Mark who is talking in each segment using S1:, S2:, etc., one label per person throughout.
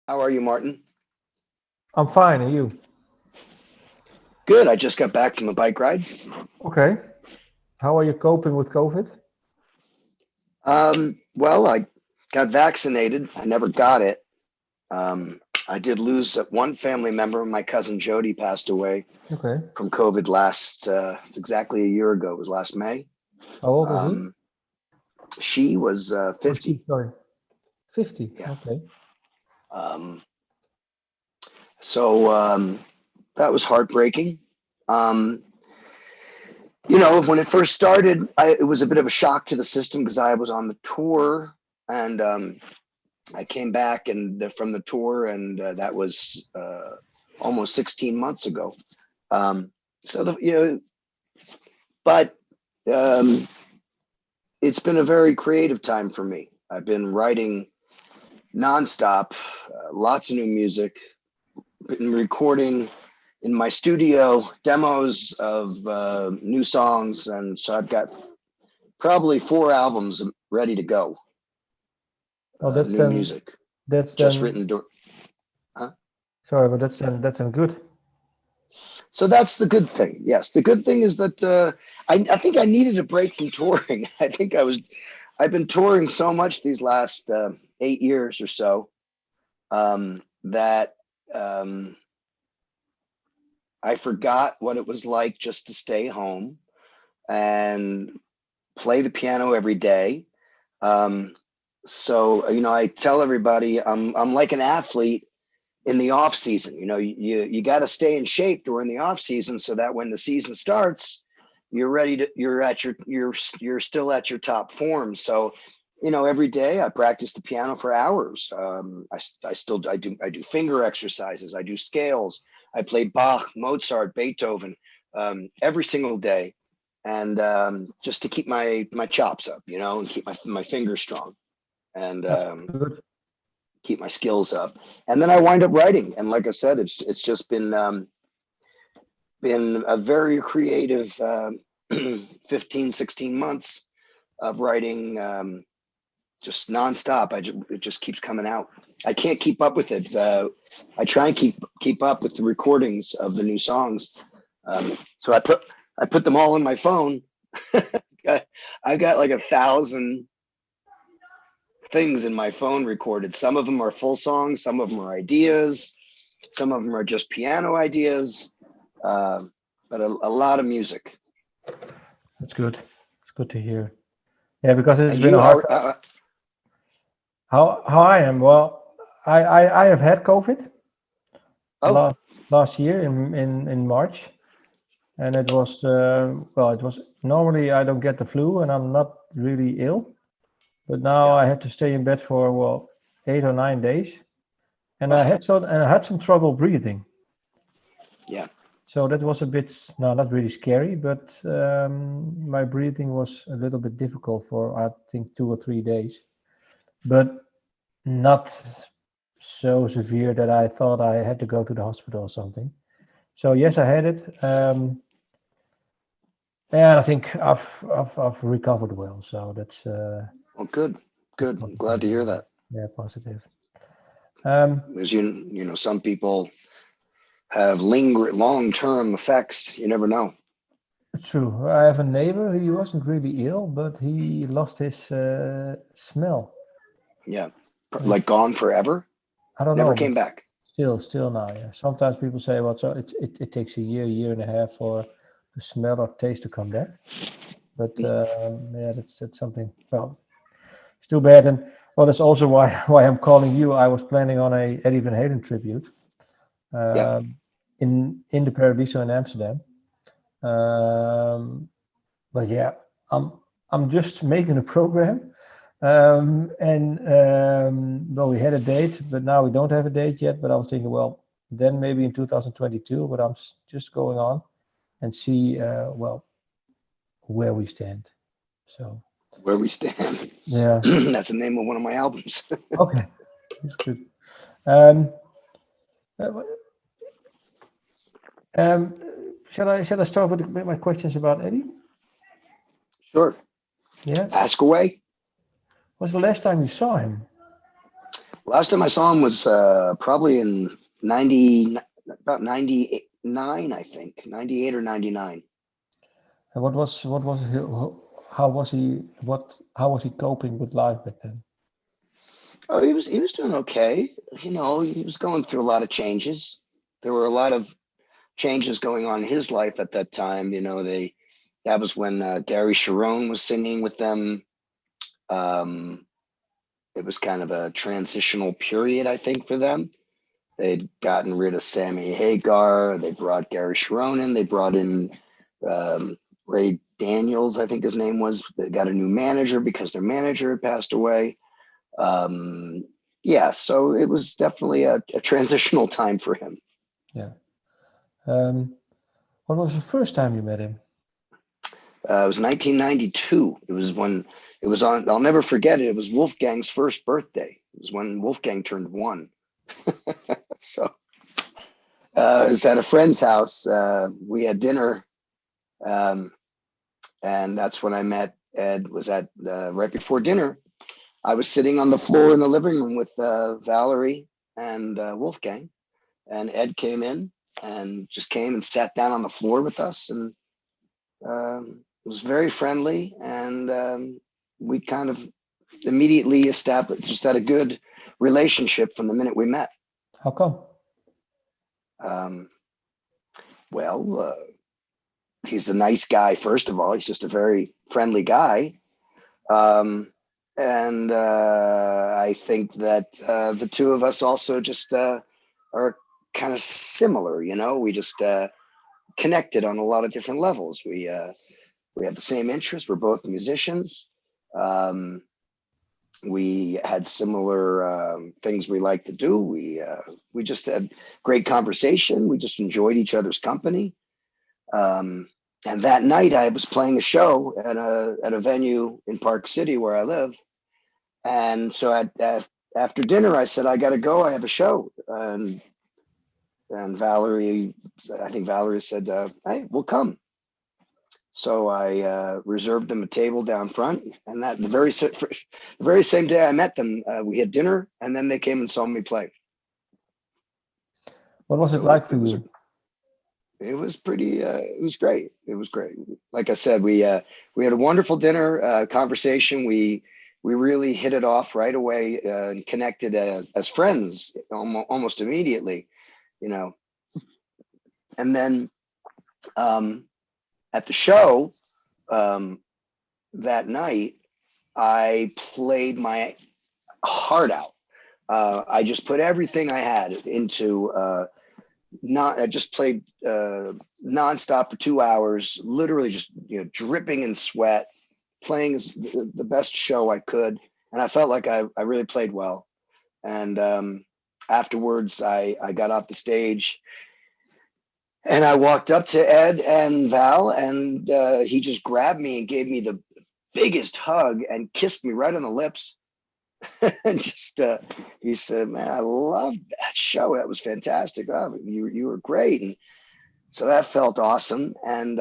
S1: How are you, Martin?
S2: I'm fine, and you?
S1: Good. I just got back from a bike ride.
S2: Okay. How are you coping with COVID?
S1: Well, I got vaccinated. I never got it. Um, I did lose one family member. My cousin Jody passed away
S2: Okay.
S1: from COVID it's exactly a year ago. It was last May.
S2: How old was he?
S1: Um, she was
S2: Or she,
S1: 50.
S2: sorry. 50.
S1: Yeah.
S2: Okay.
S1: Um, so that was heartbreaking. Um, when it first started, it was a bit of a shock to the system because I was on the tour and I came back and from the tour, and that was almost 16 months ago. Um, so but um, it's been a very creative time for me. I've been writing nonstop, lots of new music, been recording in my studio demos of new songs, and so I've got probably 4 albums ready to go.
S2: Well, that's
S1: New
S2: then,
S1: music
S2: that's
S1: just
S2: then,
S1: written. Huh?
S2: sorry, but that's then good.
S1: So that's the good thing. Yes, the good thing is that I think I needed a break from touring. I've been touring so much these last 8 years or so that um, I forgot what it was like just to stay home and play the piano every day. Um, so I tell everybody I'm like an athlete in the off season. You got to stay in shape during the off season so that when the season starts, you're still at your top form. So, every day I practice the piano for hours. I do finger exercises. I do scales. I play Bach, Mozart, Beethoven every single day, and just to keep my chops up, and keep my fingers strong. And
S2: That's good.
S1: keep my skills up. And then I wind up writing. And like I said, it's just been a very creative 15, 16 months of writing just nonstop. It just keeps coming out. I can't keep up with it. I try and keep up with the recordings of the new songs. So I put them all in my phone. I've got like 1,000 things in my phone recorded. Some of them are full songs, some of them are ideas, some of them are just piano ideas, uh, but a lot of music.
S2: That's good. It's good to hear. Yeah, because it's
S1: And
S2: been
S1: you,
S2: a hard time. How I am? Well, I have had COVID
S1: oh,
S2: last year in March, and it was it was normally I don't get the flu and I'm not really ill, but now
S1: yeah,
S2: I had to stay in bed for 8 or 9 days, and
S1: oh,
S2: I had some trouble breathing.
S1: yeah,
S2: So that was a bit, no, not really scary, but my breathing was a little bit difficult for I think 2 or 3 days, but not so severe that I thought I had to go to the hospital or something. So yes, I had it, and I think I've recovered well. So
S1: well, good,
S2: that's
S1: good. I'm
S2: positive.
S1: glad to hear that.
S2: Yeah, positive. Um,
S1: Because some people have long term effects. You never know.
S2: True. I have a neighbor. He wasn't really ill, but he lost his smell.
S1: Yeah,
S2: And
S1: like gone forever.
S2: I don't
S1: Never
S2: know, but
S1: came back.
S2: still now. Yeah. Sometimes people say, well, so it takes a year and a half for the smell or taste to come back. But yeah, that's something. Well, it's too bad. And well, that's also why why I'm calling you. I was planning on a Eddie van Halen tribute
S1: Yeah,
S2: um, in the Paradiso in Amsterdam. Um, but yeah, I'm I'm just making a program. And well, we had a date, but now we don't have a date yet. But I was thinking, well, then maybe in 2022. But I'm just going on and see, well, where we stand. So
S1: where we stand.
S2: yeah,
S1: That's the name of one of my albums.
S2: okay, that's good. Um, uh, um, shall I start with my questions about Eddie?
S1: Sure.
S2: Yeah.
S1: Ask away.
S2: Was the last time you saw him?
S1: Last time I saw him was probably in 90, about 99, I think, 98 or 99.
S2: And how was he coping with life back then?
S1: Oh, he was doing okay. You know, he was going through a lot of changes. There were a lot of changes going on in his life at that time. You know, that was when Gary Sharon was singing with them. Um, it was kind of a transitional period, I think, for them. They'd gotten rid of Sammy Hagar. They brought Gary Sharon in. They brought in Ray Daniels, I think his name was. They got a new manager because their manager had passed away. Um, yeah, so it was definitely a transitional time for him.
S2: Yeah. Um, what was the first time you met him?
S1: It was 1992. It was when it was on. I'll never forget it. It was Wolfgang's first birthday. It was when Wolfgang turned 1. So it was at a friend's house. We had dinner, and that's when I met Ed. Was at right before dinner. I was sitting on the floor in the living room with Valerie and Wolfgang, and Ed came in and just came and sat down on the floor with us, and it was very friendly, and we kind of immediately established just had a good relationship from the minute we met.
S2: How come?
S1: Um, well, he's a nice guy. First of all, he's just a very friendly guy. And I think that the two of us also just are kind of similar. You know, we just connected on a lot of different levels. We have the same interests. We're both musicians. We had similar things we like to do. We just had great conversation. We just enjoyed each other's company. And that night, I was playing a show at a venue in Park City where I live. And so after dinner, I said, I got to go. I have a show. And Valerie, I think Valerie said, hey, we'll come. So I reserved them a table down front. And that the very same day I met them, we had dinner, and then they came and saw me play.
S2: What was it
S1: So
S2: like for you?
S1: It was pretty. It was great. It was great. Like I said, we had a wonderful dinner conversation. We really hit it off right away and connected as friends almost immediately, you know. And then at the show that night, I played my heart out. I just put everything I had into. I just played nonstop for 2 hours, literally just dripping in sweat, playing the best show I could, and I felt like I really played well. And afterwards, I got off the stage, and I walked up to Ed and Val, and he just grabbed me and gave me the biggest hug and kissed me right on the lips. And just he said, man, I loved that show. That was fantastic. Oh, you were great. And so that felt awesome. And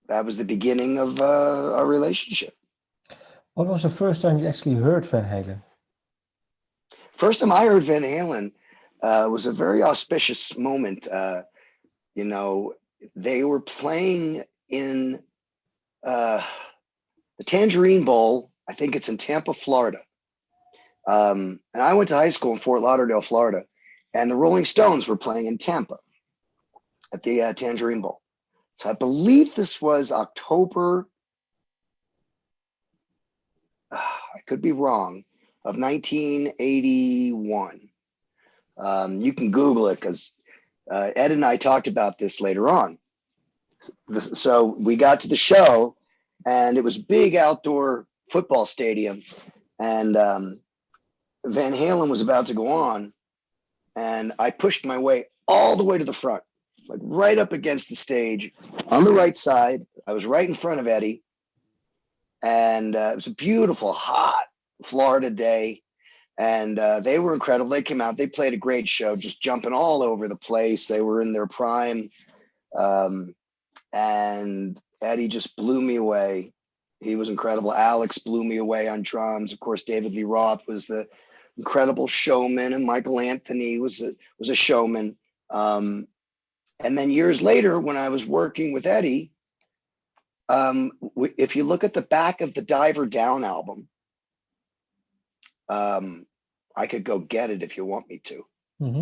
S1: that was the beginning of our relationship.
S2: What was the first time you actually heard Van Halen?
S1: First time I heard Van Halen was a very auspicious moment. They were playing in the Tangerine Bowl. I think it's in Tampa, Florida. And I went to high school in Fort Lauderdale, Florida, and the Rolling Stones were playing in Tampa at the Tangerine Bowl. So I believe this was October, I could be wrong, of 1981. You can Google it because Ed and I talked about this later on. So we got to the show, and it was a big outdoor football stadium, and Van Halen was about to go on, and I pushed my way all the way to the front, like right up against the stage on the right side. I was right in front of Eddie, and it was a beautiful, hot Florida day, and they were incredible. They came out, they played a great show, just jumping all over the place. They were in their prime, and Eddie just blew me away. He was incredible. Alex blew me away on drums. Of course, David Lee Roth was the incredible showman, and Michael Anthony was a showman. And then years later, when I was working with Eddie, if you look at the back of the Diver Down album, I could go get it if you want me to.
S2: Mm-hmm.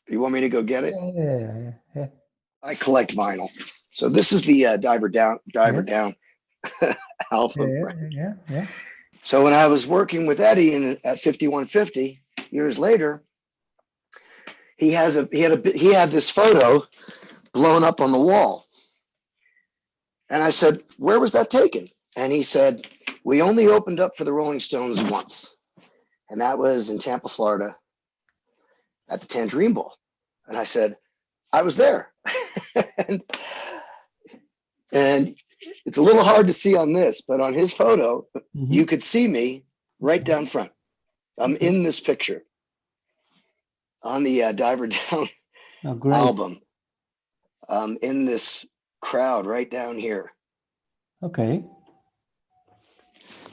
S1: You want me to go get it?
S2: Yeah.
S1: I collect vinyl. So this is the Diver Down album.
S2: Yeah.
S1: So when I was working with Eddie at 5150 years later, he had this photo blown up on the wall. And I said, "Where was that taken?" And he said, "We only opened up for the Rolling Stones once. And that was in Tampa, Florida at the Tangerine Bowl." And I said, "I was there." and it's a little hard to see on this, but on his photo, you could see me right down front. I'm in this picture on the Diver Down album. In this crowd right down here.
S2: Okay.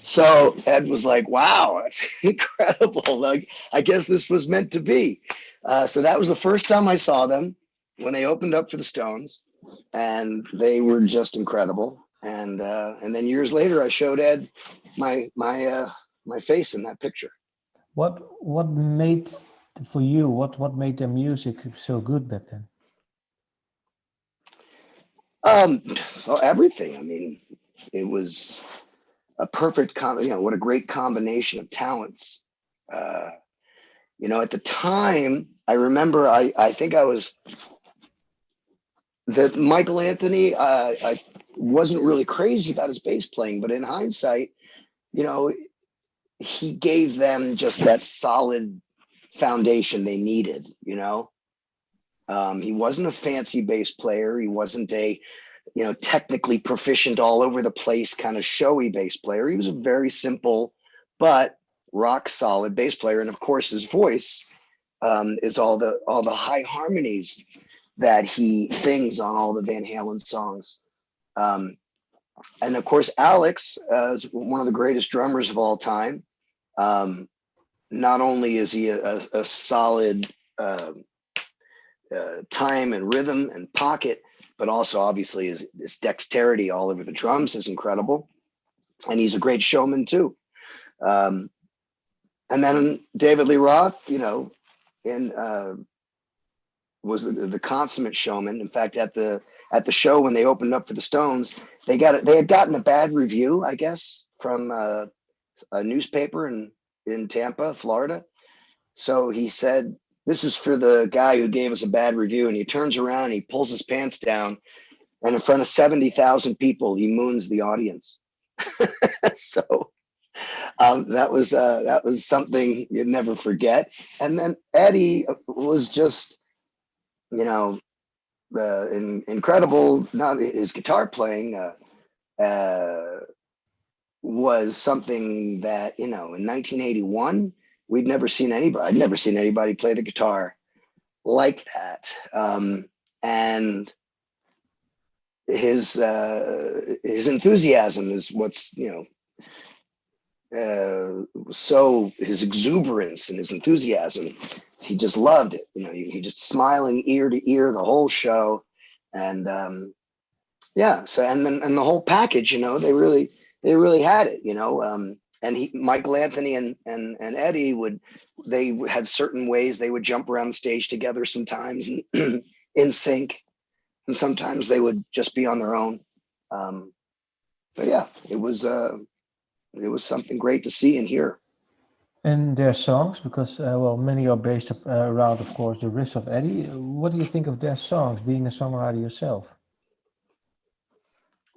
S1: So Ed was like, "Wow, that's incredible. Like, I guess this was meant to be." So that was the first time I saw them when they opened up for the Stones, and they were just incredible. And then years later, I showed Ed my face in that picture.
S2: What made for you? What made their music so good back then?
S1: Well, everything. I mean, it was a perfect what a great combination of talents. At the time, I remember I think I was that Michael Anthony, I wasn't really crazy about his bass playing, but in hindsight, he gave them just that solid foundation they needed. He wasn't a fancy bass player. He wasn't a technically proficient all over the place kind of showy bass player. He was a very simple but rock solid bass player. And of course, his voice is all the high harmonies that he sings on all the Van Halen songs. And of course, Alex is one of the greatest drummers of all time. Not only is he a solid time and rhythm and pocket, but also obviously his dexterity all over the drums is incredible. And he's a great showman too. And then David Lee Roth, was the consummate showman. In fact, at the show when they opened up for the Stones, they had gotten a bad review, I guess, from a newspaper in Tampa, Florida. So he said, "This is for the guy who gave us a bad review." And he turns around, he pulls his pants down, and in front of 70,000 people, he moons the audience. So that was something you'd never forget. And then Eddie was just, incredible. Not his guitar playing was something that, in 1981, I'd never seen anybody play the guitar like that. And his enthusiasm is what's, so his exuberance and his enthusiasm, he just loved it. He just smiling ear to ear the whole show. And so and the whole package, they really had it, and Michael Anthony and Eddie they had certain ways they would jump around the stage together sometimes and in sync, and sometimes they would just be on their own. But yeah, it was something great to see and hear.
S2: And their songs, because many are based around, of course, the riffs of Eddie. What do you think of their songs, being a songwriter yourself?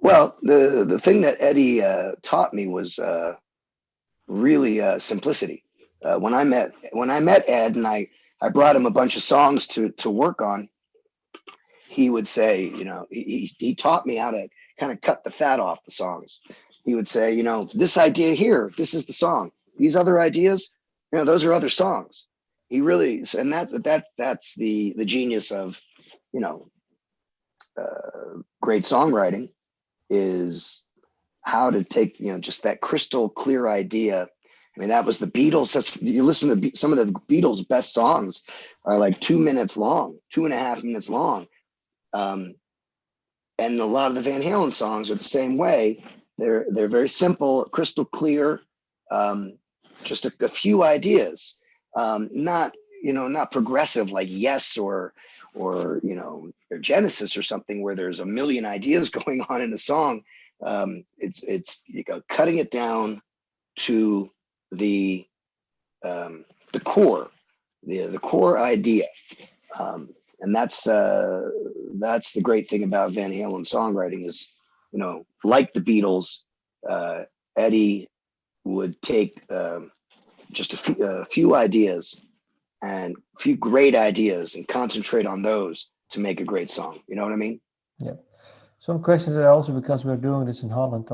S1: Well, the thing that Eddie taught me was really simplicity. When I met Ed and I brought him a bunch of songs to work on, he would say, he taught me how to kind of cut the fat off the songs. He would say, this idea here, this is the song. These other ideas, those are other songs. He really, and that's the genius of, great songwriting, is how to take, just that crystal clear idea. I mean, that was the Beatles. You listen to some of the Beatles' best songs are like 2 minutes long, 2.5 minutes long. And a lot of the Van Halen songs are the same way. They're very simple, crystal clear, just a few ideas, not progressive like Yes or Genesis or something where there's a million ideas going on in a song. It's cutting it down to the core, the core idea. And that's the great thing about Van Halen songwriting is, like the Beatles, Eddie would take just a few ideas and a few great ideas and concentrate on those to make a great song. You know what I mean?
S2: Yeah. Some questions are also because we're doing this in Holland,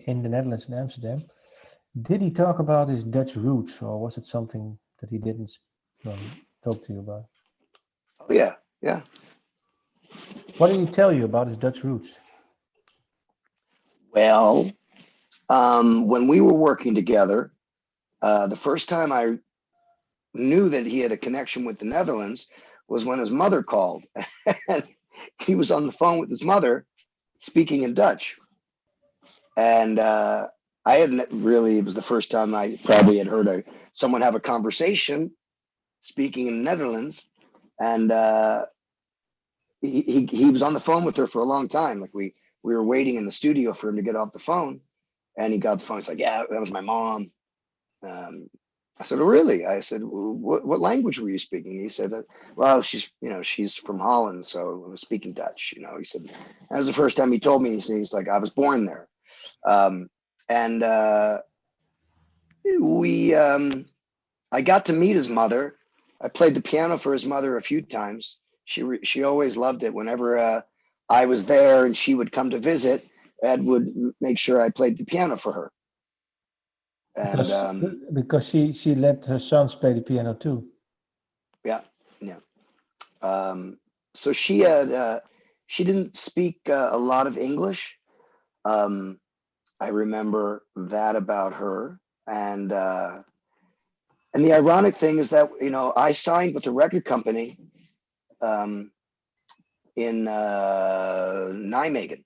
S2: in the Netherlands, in Amsterdam. Did he talk about his Dutch roots, or was it something that he didn't talk to you about?
S1: Oh, yeah. Yeah.
S2: What did he tell you about his Dutch roots?
S1: Well, when we were working together, the first time I knew that he had a connection with the Netherlands was when his mother called. And he was on the phone with his mother speaking in Dutch. And I hadn't really, it was the first time I probably had heard someone have a conversation speaking in the Netherlands. And he was on the phone with her for a long time. Like we were waiting in the studio for him to get off the phone. And he got the phone. He's like, yeah, that was my mom. I said, oh, really? I said, what language were you speaking? He said, well, she's from Holland, so I was speaking Dutch. He said, that was the first time he told me. He's like, I was born there. And I got to meet his mother. I played the piano for his mother a few times. She always loved it. Whenever I was there and she would come to visit, Ed would make sure I played the piano for her. And
S2: because she let her sons play the piano too.
S1: Yeah. So she didn't speak a lot of English. I remember that about her. And the ironic thing is that, I signed with a record company in Nijmegen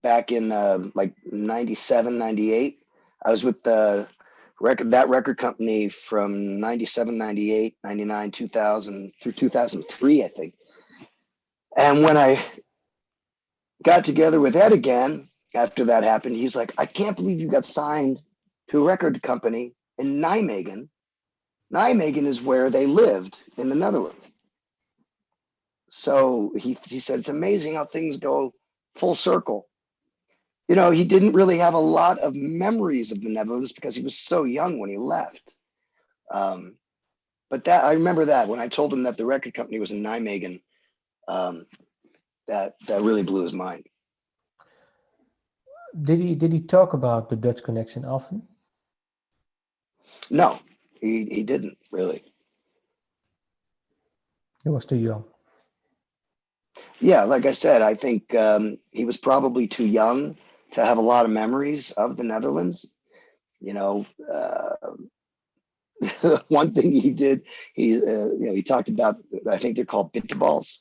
S1: back in like 97, 98. I was with that record company from 97, 98, 99, 2000 through 2003, I think. And when I got together with Ed again, after that happened, he's like, I can't believe you got signed to a record company in Nijmegen. Nijmegen is where they lived in the Netherlands. So he said, it's amazing how things go full circle. He didn't really have a lot of memories of the Netherlands because he was so young when he left. But I remember that when I told him that the record company was in Nijmegen, that really blew his mind.
S2: Did he talk about the Dutch connection often?
S1: No, he didn't really.
S2: He was too young.
S1: Yeah, like I said, I think he was probably too young to have a lot of memories of the Netherlands. One thing he did, he talked about, I think they're called bitterballs.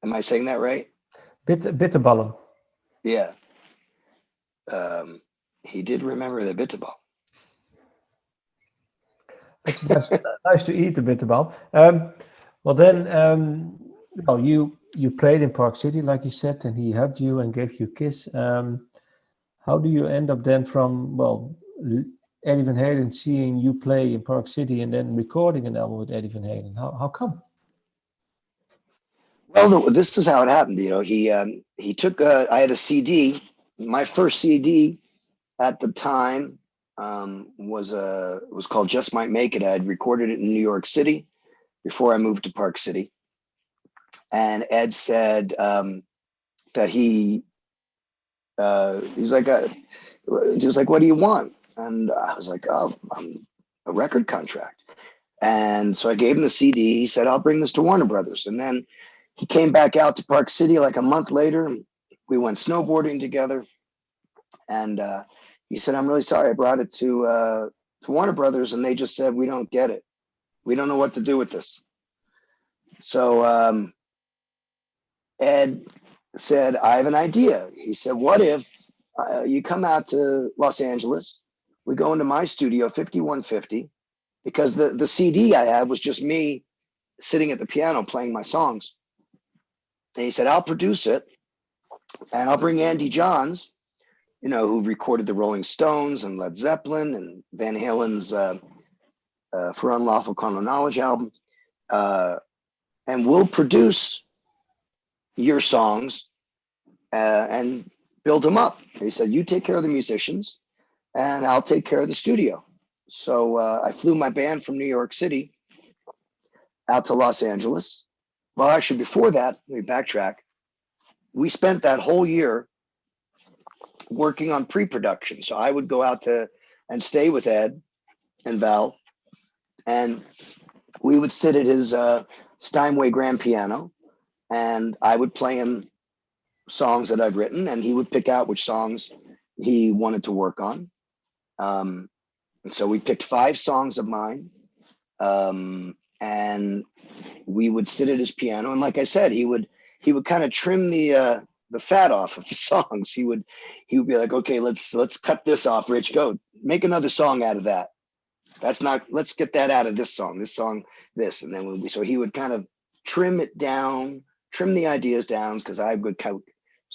S1: Am I saying that right?
S2: Bitterballen.
S1: Yeah. He did remember the bitterball.
S2: It's nice to eat the bitterball. Well, then, you played in Park City, like you said, and he hugged you and gave you a kiss. How do you end up then from, Eddie van Halen seeing you play in Park City and then recording an album with Eddie van Halen? How come?
S1: Well, this is how it happened. He took. I had a CD. My first CD at the time was called "Just Might Make It." I had recorded it in New York City before I moved to Park City, and Ed said that he was like, "What do you want?" And I was like, "Oh, a record contract." And so I gave him the CD. He said, I'll bring this to Warner Brothers. And then he came back out to Park City like a month later. We went snowboarding together, and he said, "I'm really sorry. I brought it to Warner Brothers, and they just said we don't get it. We don't know what to do with this." So Ed said, "I have an idea." He said, "What if you come out to Los Angeles? We go into my studio, 5150, because the CD I had was just me sitting at the piano playing my songs." And he said, "I'll produce it, and I'll bring Andy Johns, who recorded the Rolling Stones and Led Zeppelin and Van Halen's For Unlawful Carnal Knowledge album, and we'll produce your songs and build them up." He said, "You take care of the musicians, and I'll take care of the studio." So I flew my band from New York City out to Los Angeles. Well, actually, before that, let me backtrack. We spent that whole year working on pre-production. So I would go out to and stay with Ed and Val, and we would sit at his Steinway grand piano, and I would play him songs that I'd written, and he would pick out which songs he wanted to work on. And so we picked 5 songs of mine, and we would sit at his piano, and like I said, he would kind of trim the fat off of the songs. He would be like, "Okay, let's cut this off, Rich. Go make another song out of that. Let's get that out of this song, this." And then so he would kind of trim it down, trim the ideas down, because I was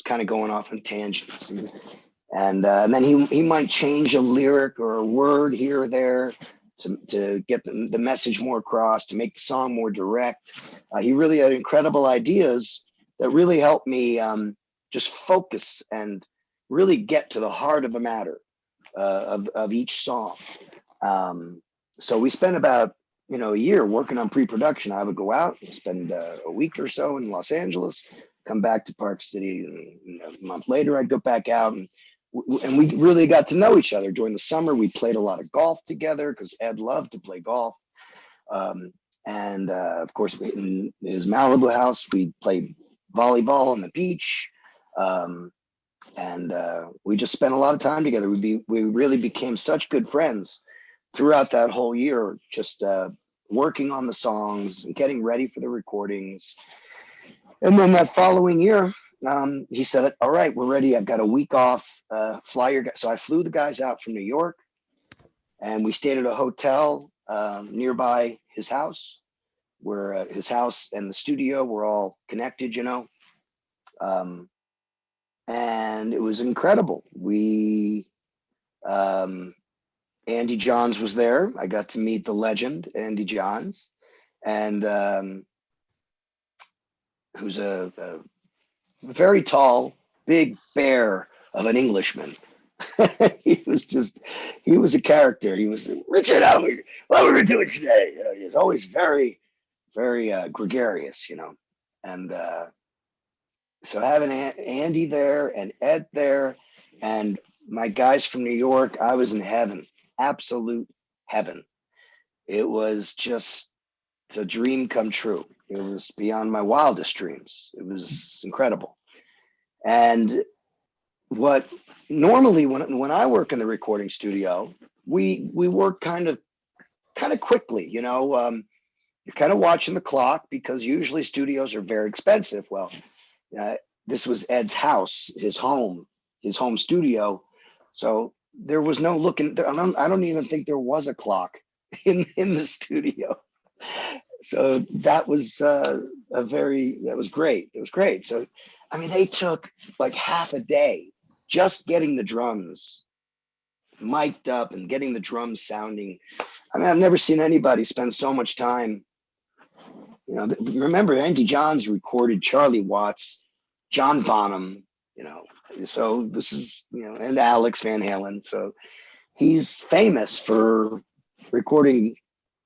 S1: kind of going off on tangents, and then he might change a lyric or a word here or there to get the message more across, to make the song more direct. He really had incredible ideas that really helped me just focus and really get to the heart of the matter of each song. So we spent about a year working on pre-production. I would go out and spend a week or so in Los Angeles, come back to Park City, and a month later I'd go back out, and we really got to know each other. During the summer, we played a lot of golf together because Ed loved to play golf. And of course, in his Malibu house, we played volleyball on the beach. And we just spent a lot of time together. We really became such good friends throughout that whole year, just working on the songs and getting ready for the recordings. And then that following year, he said, "All right, we're ready. I've got a week off. Fly your guys." So I flew the guys out from New York, and we stayed at a hotel nearby his house, where his house and the studio were all connected, and it was incredible. Andy Johns was there. I got to meet the legend, Andy Johns, and who's a very tall, big bear of an Englishman. He was a character. He was, "Richard, what are we doing today?" He was always very, very gregarious, and so having Andy there and Ed there and my guys from New York, I was in heaven, absolute heaven. It was just a dream come true. It was beyond my wildest dreams. It was incredible. And what normally when I work in the recording studio, we work kind of quickly, you're kind of watching the clock, because usually studios are very expensive. Well, this was Ed's house, his home studio. So there was no looking. I don't even think there was a clock in the studio. So that was that was great. It was great. So, I mean, they took like half a day just getting the drums mic'd up and getting the drums sounding. I mean, I've never seen anybody spend so much time. Remember, Andy Johns recorded Charlie Watts, John Bonham, so this is, and Alex Van Halen. So he's famous for recording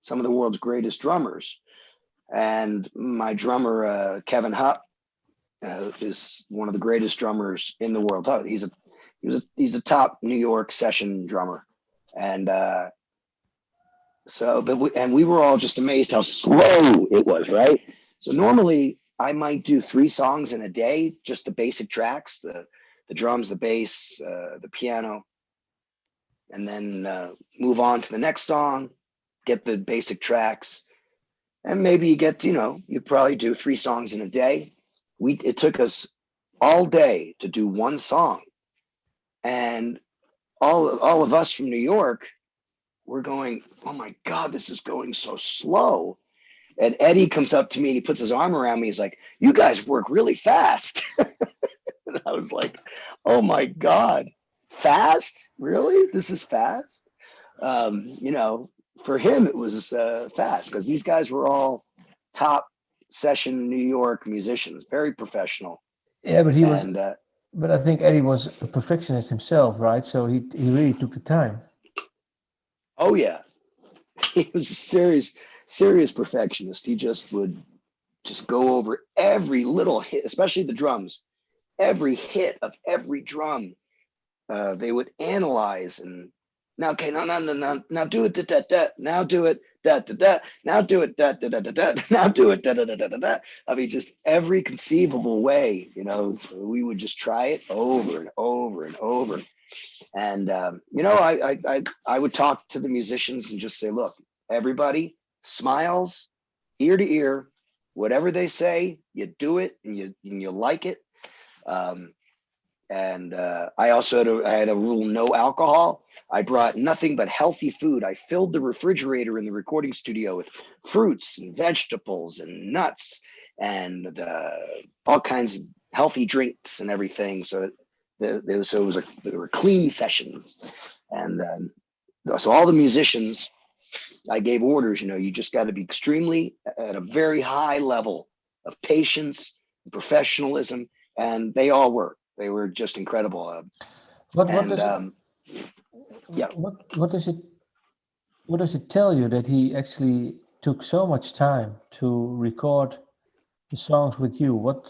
S1: some of the world's greatest drummers. And my drummer, Kevin Hupp, is one of the greatest drummers in the world. He's a top New York session drummer. And we were all just amazed how slow it was, right? So normally I might do 3 songs in a day, just the basic tracks, the drums, the bass, the piano, and then move on to the next song, get the basic tracks, and maybe you get, you probably do 3 songs in a day. It took us all day to do one song, and all of us from New York, we're going, oh my God, this is going so slow. And Eddie comes up to me and he puts his arm around me. He's like, you guys work really fast. And I was like, oh my God, fast? Really? This is fast? For him, it was fast because these guys were all top session New York musicians, very professional.
S2: Yeah, but he was.
S1: And
S2: But I think Eddie was a perfectionist himself, right? So he really took the time.
S1: oh yeah, he was a serious perfectionist. He just would just go over every little hit, especially the drums. Every hit of every drum, they would analyze and now, okay, no, now do it, da, da, da, now do it, da, da, da, now do it, da, da, da, da, da, now do it, da, da, da, da, da, da. I mean, just every conceivable way, we would just try it over and over and over. And, I would talk to the musicians and just say, look, everybody smiles ear to ear, whatever they say, you do it and you like it. I also had a rule, no alcohol. I brought nothing but healthy food. I filled the refrigerator in the recording studio with fruits and vegetables and nuts and all kinds of healthy drinks and everything. So there were clean sessions. And so all the musicians, I gave orders, you just got to be extremely at a very high level of patience and professionalism. And they all were. They were just incredible.
S2: What
S1: and
S2: does
S1: yeah.
S2: What does it tell you that he actually took so much time to record the songs with you? What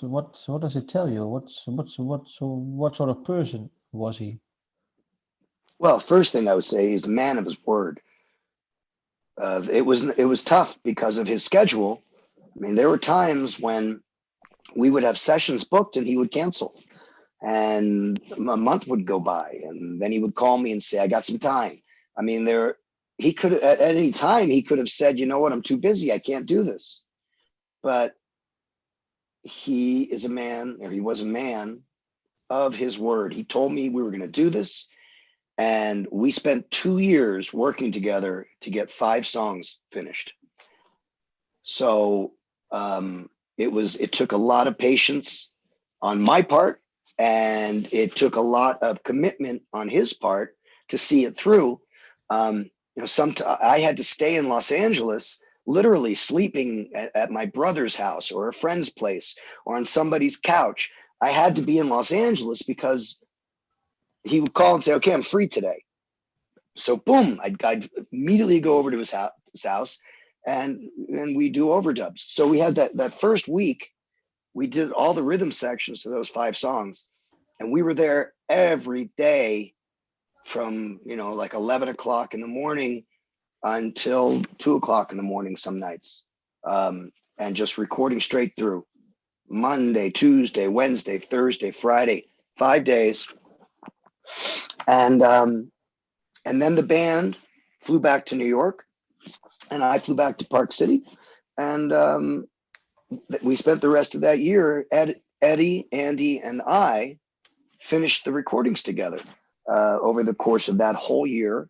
S2: does it tell you? What sort of person was he?
S1: Well, first thing I would say, he's a man of his word. It was tough because of his schedule. I mean, there were times when we would have sessions booked and he would cancel. And a month would go by, and then he would call me and say, I got some time. I mean, he could at any time he could have said, you know what, I'm too busy, I can't do this. But he was a man of his word. He told me we were going to do this, and we spent 2 years working together to get 5 songs finished. So it took a lot of patience on my part, and it took a lot of commitment on his part to see it through. I had to stay in Los Angeles, literally sleeping at my brother's house or a friend's place or on somebody's couch. I had to be in Los Angeles because he would call and say, okay, I'm free today. So boom, I'd immediately go over to his house and we do overdubs. So we had that first week, we did all the rhythm sections to those 5 songs. And we were there every day from, like 11 o'clock in the morning until 2 o'clock in the morning some nights. And just recording straight through Monday, Tuesday, Wednesday, Thursday, Friday, 5 days. And then the band flew back to New York and I flew back to Park City. And we spent the rest of that year, Eddie, Andy, and I finished the recordings together over the course of that whole year.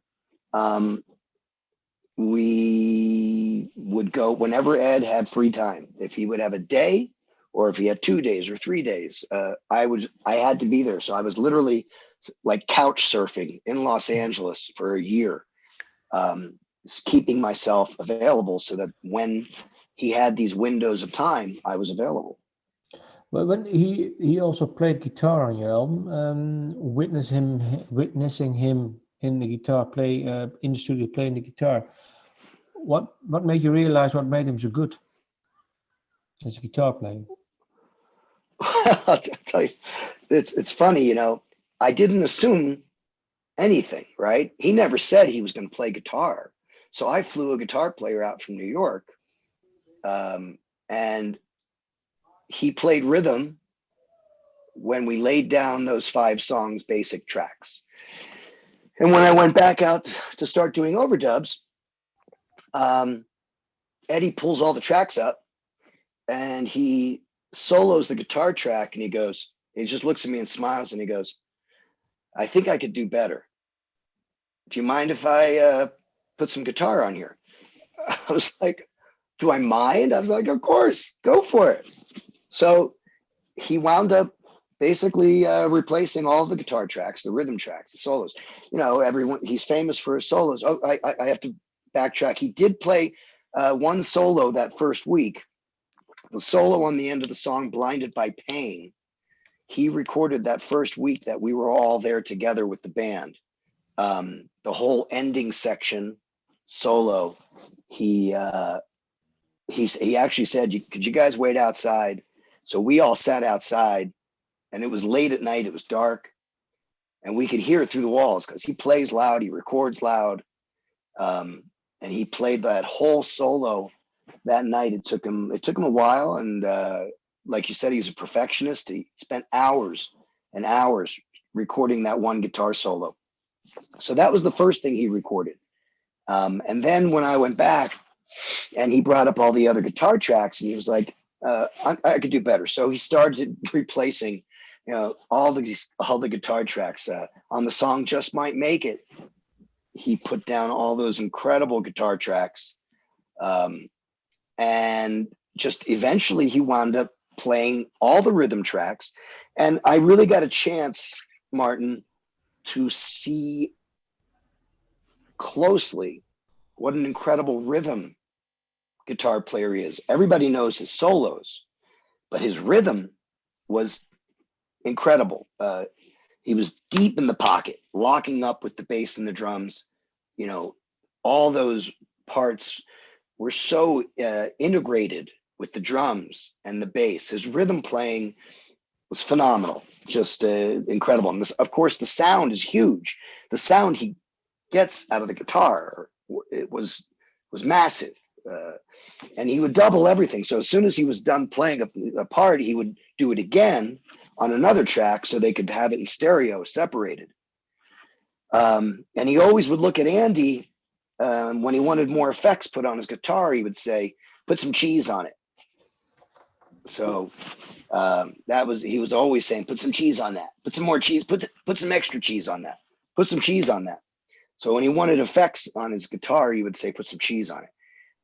S1: We would go whenever Ed had free time. If he would have a day or if he had 2 days or 3 days, I had to be there. So I was literally like couch surfing in Los Angeles for a year, keeping myself available so that when he had these windows of time, I was available.
S2: But when he also played guitar on your album, witnessing him in the guitar play in the studio playing the guitar, what made you realize what made him so good as a guitar player?
S1: I'll tell you, it's funny, I didn't assume anything, right? He never said he was going to play guitar. So I flew a guitar player out from New York. And he played rhythm when we laid down those 5 songs, basic tracks. And when I went back out to start doing overdubs, Eddie pulls all the tracks up and he solos the guitar track, and he just looks at me and smiles and he goes, I think I could do better. Do you mind if I put some guitar on here? I was like, do I mind? I was like, of course, go for it. So he wound up basically replacing all the guitar tracks, the rhythm tracks, the solos. Everyone, he's famous for his solos. Oh, I have to backtrack. He did play one solo that first week. The solo on the end of the song, Blinded by Pain, he recorded that first week that we were all there together with the band. The whole ending section solo, he actually said, could you guys wait outside? So we all sat outside, and it was late at night. It was dark, and we could hear it through the walls because he plays loud, he records loud. And he played that whole solo that night. It took him a while. And like you said, he's a perfectionist. He spent hours and hours recording that one guitar solo. So that was the first thing he recorded. And then when I went back and he brought up all the other guitar tracks, and he was like, I could do better. So he started replacing, all the guitar tracks on the song Just Might Make It. He put down all those incredible guitar tracks. And just eventually he wound up playing all the rhythm tracks. And I really got a chance, Martin, to see closely what an incredible rhythm guitar player he is. Everybody knows his solos, but his rhythm was incredible. He was deep in the pocket, locking up with the bass and the drums. All those parts were so integrated with the drums and the bass. His rhythm playing was phenomenal, just incredible. And this, of course, the sound is huge. The sound he gets out of the guitar, it was massive. And he would double everything. So as soon as he was done playing a part, he would do it again on another track so they could have it in stereo separated. And he always would look at Andy when he wanted more effects put on his guitar. He would say, put some cheese on it. So he was always saying, put some cheese on that, put some more cheese, put some extra cheese on that, put some cheese on that. So when he wanted effects on his guitar, he would say, put some cheese on it.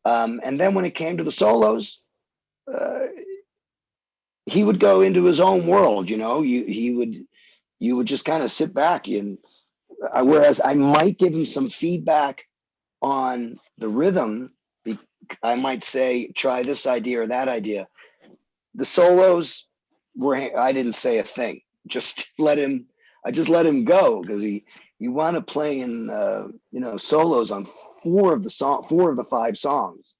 S1: And then when it came to the solos, he would go into his own world. You would just kind of sit back, and whereas I might give him some feedback on the rhythm, I might say, try this idea or that idea. The solos I didn't say a thing. I just let him go, because he wound up playing solos on 4 of the 5 songs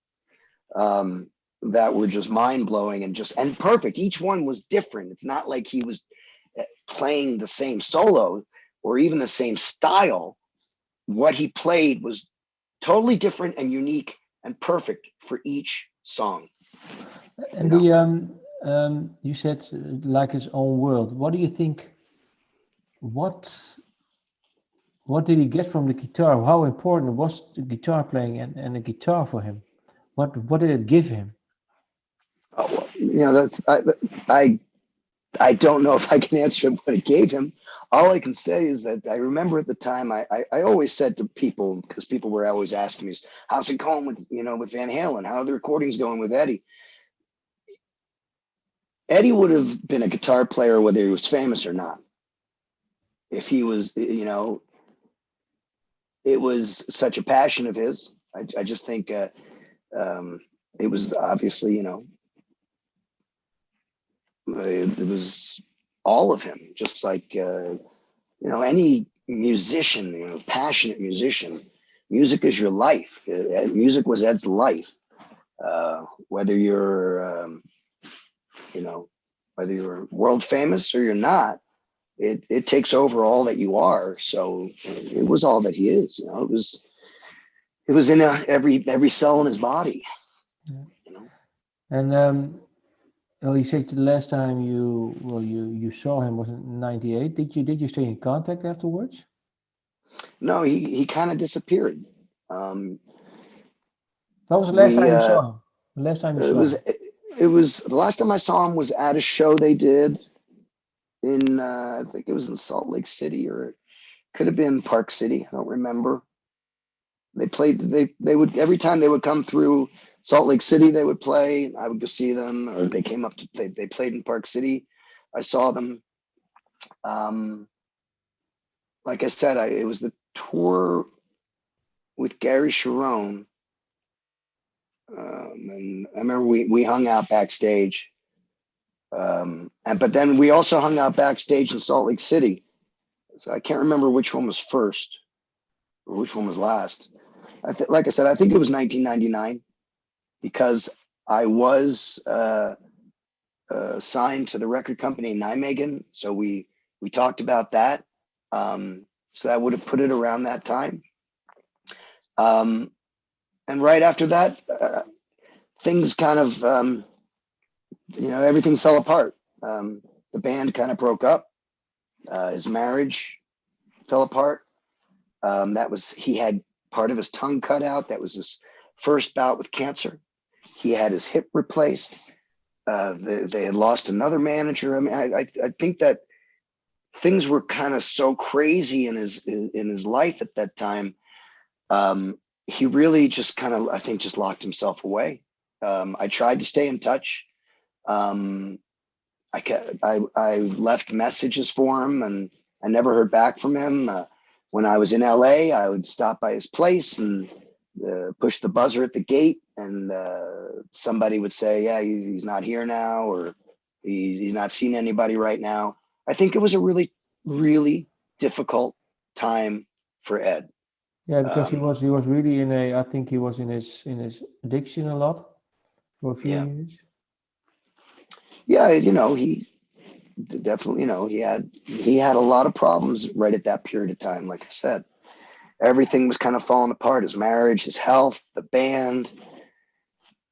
S1: that were just mind-blowing and perfect. Each one was different. It's not like he was playing the same solo or even the same style. What he played was totally different and unique and perfect for each song.
S2: And you said like his own world. What do you think? What did he get from the guitar? How important was the guitar playing and the guitar for him? What did it give him?
S1: Oh, I don't know if I can answer what it gave him. All I can say is that I remember at the time I always said to people, because people were always asking me, how's it going with Van Halen? How are the recordings going with Eddie? Eddie would have been a guitar player whether he was famous or not. If he was, it was such a passion of his. I just think it was obviously, it was all of him, just like, any musician, passionate musician. Music is your life. Music was Ed's life. Whether you're, whether you're world famous or you're not, it takes over all that you are. So it was all that he is. It was in every cell in his body.
S2: Yeah. And Oh, you said the last time you saw him was in '98. Did you stay in contact afterwards?
S1: No, he kind of disappeared. Um,
S2: That was the last
S1: we
S2: time you saw him. The last time you
S1: it
S2: saw
S1: was
S2: him.
S1: it was the last time I saw him was at a show they did in I think it was in Salt Lake City, or it could have been Park City. I don't remember. They would, every time they would come through Salt Lake City, they would play. I would go see them, or they came up to they played in Park City. I saw them. Um, like I said, it was the tour with Gary Sharon. And I remember we hung out backstage. But then we also hung out backstage in Salt Lake City. So I can't remember which one was first or which one was last. Like I said, I think it was 1999, because I was signed to the record company Nijmegen. So we talked about that. So that would have put it around that time. And right after that, things kind of, everything fell apart. The band kind of broke up. His marriage fell apart. He had part of his tongue cut out. That was his first bout with cancer. He had his hip replaced. They had lost another manager. I mean, I think that things were kind of so crazy in his life at that time. He really just kind of, I think, just locked himself away. I tried to stay in touch. I left messages for him, and I never heard back from him. When I was in LA, I would stop by his place and push the buzzer at the gate, and somebody would say, "Yeah, he's not here now," or he's not seeing anybody right now. I think it was a really, really difficult time for Ed.
S2: Yeah, because he
S1: Um,
S2: was he was really in a. I think he was in his addiction a lot for a few
S1: yeah,
S2: years.
S1: yeah, he definitely, he had a lot of problems right at that period of time. Like I said, everything was kind of falling apart: his marriage, his health, the band.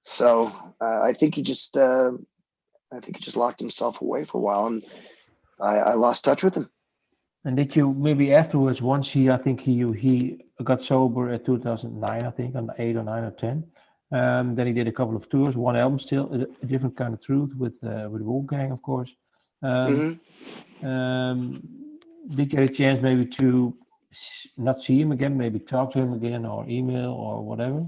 S1: So I think he just locked himself away for a while, and I lost touch with him.
S2: And did you maybe afterwards, once I think he got sober at 2009, I think on 8 or 9 or 10. Then he did a couple of tours, one album still, a different kind of truth with Wolfgang, of course. Um,
S1: Hmm.
S2: um, did you get a chance maybe to not see him again, maybe talk to him again or email or whatever?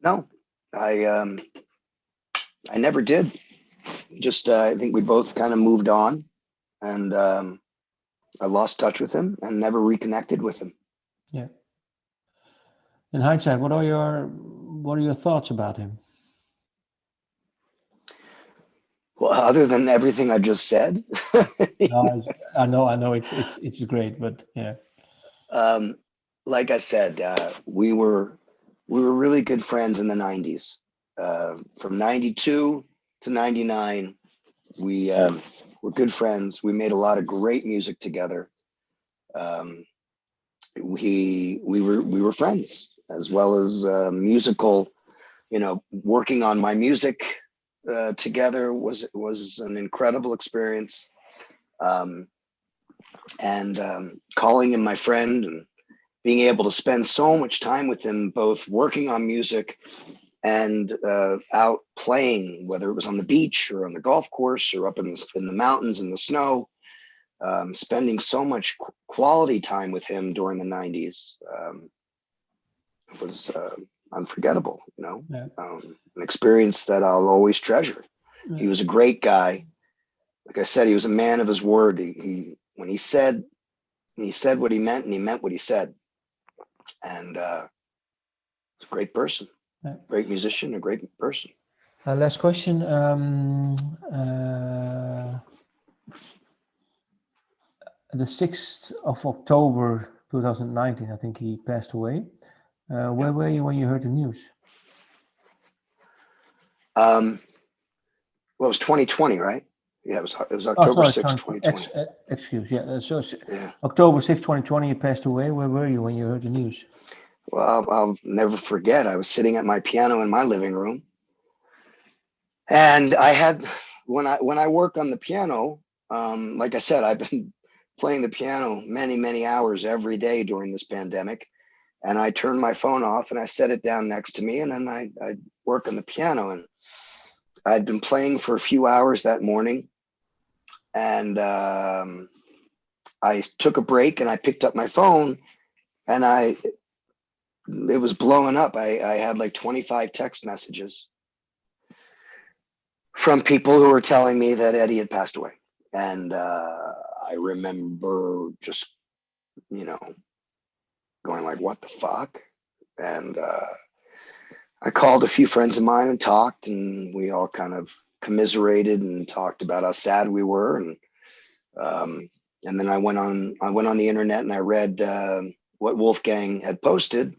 S1: No, I never did. Just I think we both kind of moved on, and I lost touch with him and never reconnected with him.
S2: Yeah. In hindsight, what are your thoughts about him?
S1: Well, other than everything I just said,
S2: No, I know, it's great, but yeah,
S1: um, like I said, we were really good friends in the '90s. From '92 to '99, we were good friends. We made a lot of great music together. Um, we were friends, as well as musical. Working on my music together was an incredible experience. Um, and calling him my friend, and being able to spend so much time with him, both working on music and out playing, whether it was on the beach or on the golf course or up in the mountains in the snow. Spending so much quality time with him during the '90s was unforgettable.
S2: yeah,
S1: An experience that I'll always treasure.
S2: yeah.
S1: He was a great guy. Like I said, he was a man of his word. When he said what he meant, and he meant what he said. And he's a great person,
S2: Yeah.
S1: great musician, a great person.
S2: Last question. The 6th of October 2019, I think he passed away.
S1: Yeah.
S2: Where were you when you heard the news?
S1: Um, well, it was 2020, right? Yeah, it was
S2: Oh,
S1: October
S2: sorry,
S1: 6th, 2020.
S2: excuse. Yeah, so
S1: Yeah.
S2: October 6th, 2020, he passed away. Where were you when you heard the news?
S1: Well, I'll never forget. I was sitting at my piano in my living room, And I had, when I work on the piano, like I said, I've been playing the piano many hours every day during this pandemic. And I turned my phone off and I set it down next to me, and then I work on the piano. And I'd been playing for a few hours that morning, and I took a break and I picked up my phone, and it was blowing up. I had like 25 text messages from people who were telling me that Eddie had passed away. And I remember just, you know, going like, what the fuck? And I called a few friends of mine and talked, and we all kind of commiserated and talked about how sad we were. And then I went on the internet and I read what Wolfgang had posted,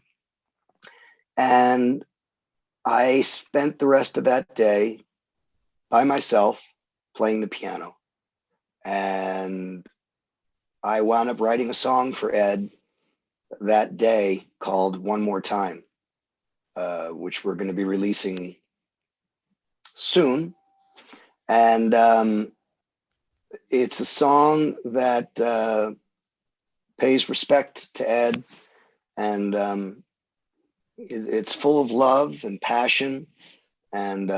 S1: and I spent the rest of that day by myself playing the piano. And I wound up writing a song for Ed that day called One More Time, which we're going to be releasing soon. And it's a song that pays respect to Ed, and it's full of love and passion. And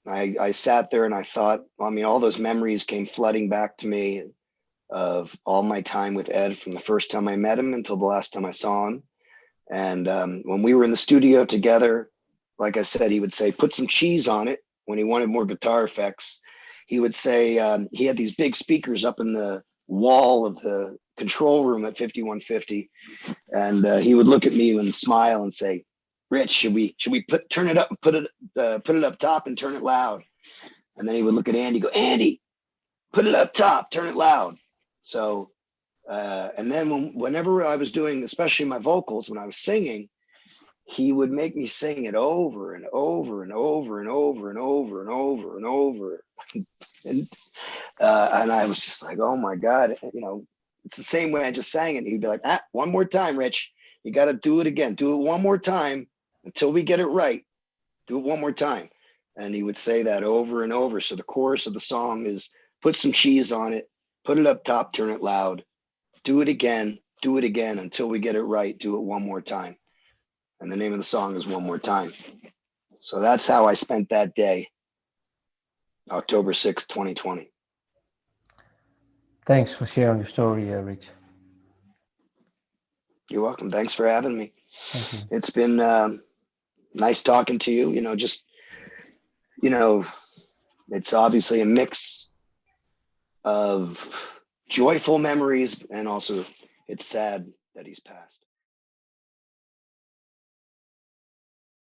S1: I sat there and I thought, I mean, all those memories came flooding back to me of all my time with Ed, from the first time I met him until the last time I saw him. And when we were in the studio together, like I said, he would say, put some cheese on it. When he wanted more guitar effects, he would say, he had these big speakers up in the wall of the control room at 5150. And he would look at me and smile and say, Rich, should we turn it up and put it up top and turn it loud? And then he would look at Andy, go, Andy, put it up top, turn it loud. So, and then whenever I was doing, especially my vocals, when I was singing, he would make me sing it over and over and over and over and over and over and over. And I was just like, oh my God, you know, it's the same way I just sang it. He'd be like, one more time, Rich, you got to do it again. Do it one more time until we get it right. Do it one more time. And he would say that over and over. So the chorus of the song is, put some cheese on it, put it up top, turn it loud, do it again until we get it right. Do it one more time. And the name of the song is One More Time. So that's how I spent that day, October 6th, 2020.
S2: Thanks for sharing your story, Rich.
S1: You're welcome. Thanks for having me.
S2: Thank you.
S1: It's been nice talking to you. You know, just, you know, it's obviously a mix of joyful memories, and also it's sad that he's passed.